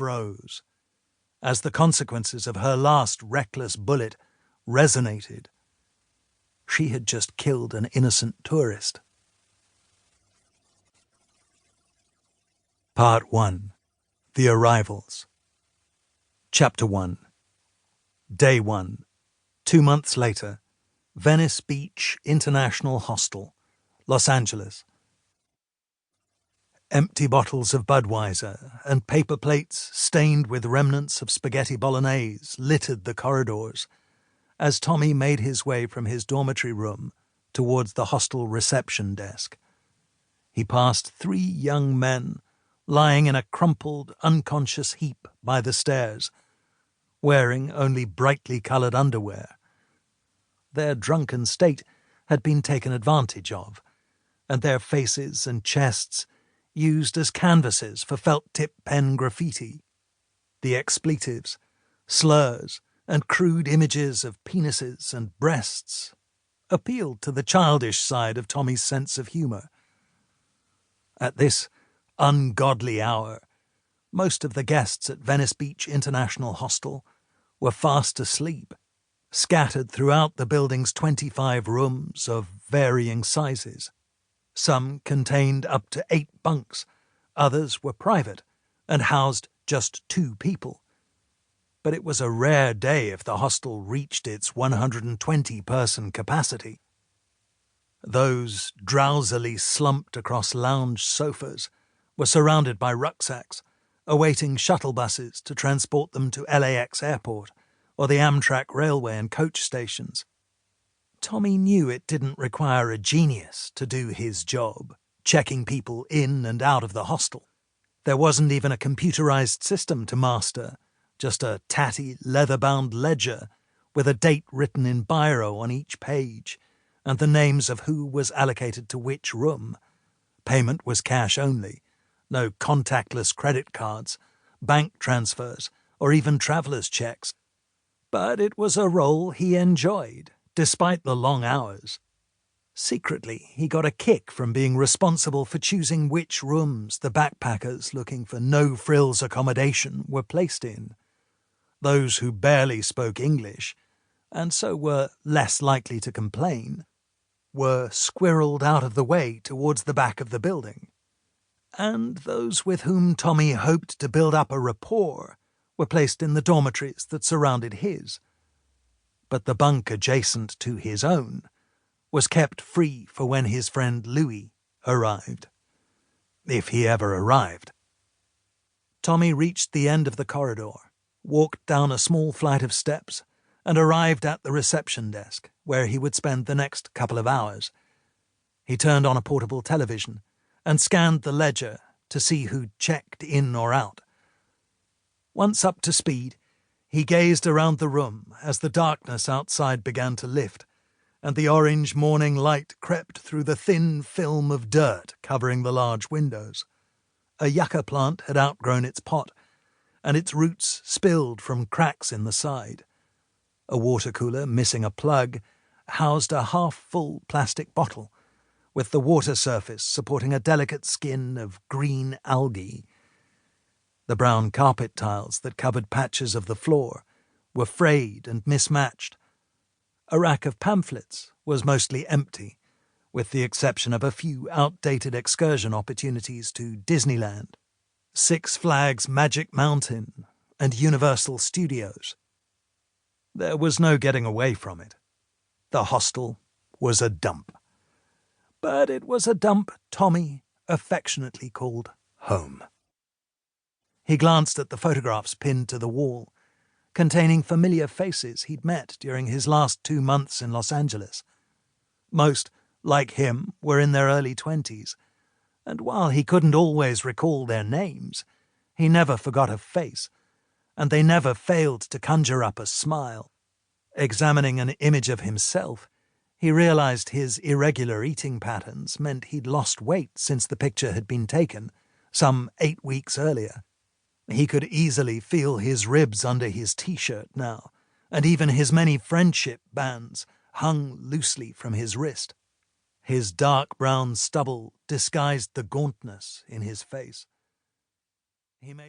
froze, as the consequences of her last reckless bullet resonated. She had just killed an innocent tourist. Part 1. The Arrivals. Chapter 1. Day 1. 2 months later. Venice Beach International Hostel, Los Angeles. Empty bottles of Budweiser and paper plates stained with remnants of spaghetti bolognese littered the corridors as Tommy made his way from his dormitory room towards the hostel reception desk. He passed 3 young men lying in a crumpled, unconscious heap by the stairs, wearing only brightly coloured underwear. Their drunken state had been taken advantage of, and their faces and chests used as canvases for felt-tip pen graffiti. The expletives, slurs, and crude images of penises and breasts appealed to the childish side of Tommy's sense of humour. At this ungodly hour, most of the guests at Venice Beach International Hostel were fast asleep, scattered throughout the building's 25 rooms of varying sizes. Some contained up to 8 bunks, others were private and housed just 2 people. But it was a rare day if the hostel reached its 120-person capacity. Those drowsily slumped across lounge sofas were surrounded by rucksacks, awaiting shuttle buses to transport them to LAX airport or the Amtrak railway and coach stations. Tommy knew it didn't require a genius to do his job, checking people in and out of the hostel. There wasn't even a computerized system to master, just a tatty, leather-bound ledger with a date written in biro on each page and the names of who was allocated to which room. Payment was cash only, no contactless credit cards, bank transfers, or even traveller's checks. But it was a role he enjoyed, despite the long hours. Secretly, he got a kick from being responsible for choosing which rooms the backpackers looking for no-frills accommodation were placed in. Those who barely spoke English, and so were less likely to complain, were squirreled out of the way towards the back of the building. And those with whom Tommy hoped to build up a rapport were placed in the dormitories that surrounded his. But the bunk adjacent to his own was kept free for when his friend Louis arrived. If he ever arrived. Tommy reached the end of the corridor, walked down a small flight of steps, and arrived at the reception desk, where he would spend the next couple of hours. He turned on a portable television and scanned the ledger to see who'd checked in or out. Once up to speed, he gazed around the room as the darkness outside began to lift, and the orange morning light crept through the thin film of dirt covering the large windows. A yucca plant had outgrown its pot, and its roots spilled from cracks in the side. A water cooler, missing a plug, housed a half-full plastic bottle, with the water surface supporting a delicate skin of green algae. The brown carpet tiles that covered patches of the floor were frayed and mismatched. A rack of pamphlets was mostly empty, with the exception of a few outdated excursion opportunities to Disneyland, Six Flags Magic Mountain, and Universal Studios. There was no getting away from it. The hostel was a dump. But it was a dump Tommy affectionately called home. He glanced at the photographs pinned to the wall, containing familiar faces he'd met during his last 2 months in Los Angeles. Most, like him, were in their early 20s, and while he couldn't always recall their names, he never forgot a face, and they never failed to conjure up a smile. Examining an image of himself, he realized his irregular eating patterns meant he'd lost weight since the picture had been taken, some 8 weeks earlier. He could easily feel his ribs under his t-shirt now, and even his many friendship bands hung loosely from his wrist. His dark brown stubble disguised the gauntness in his face. He made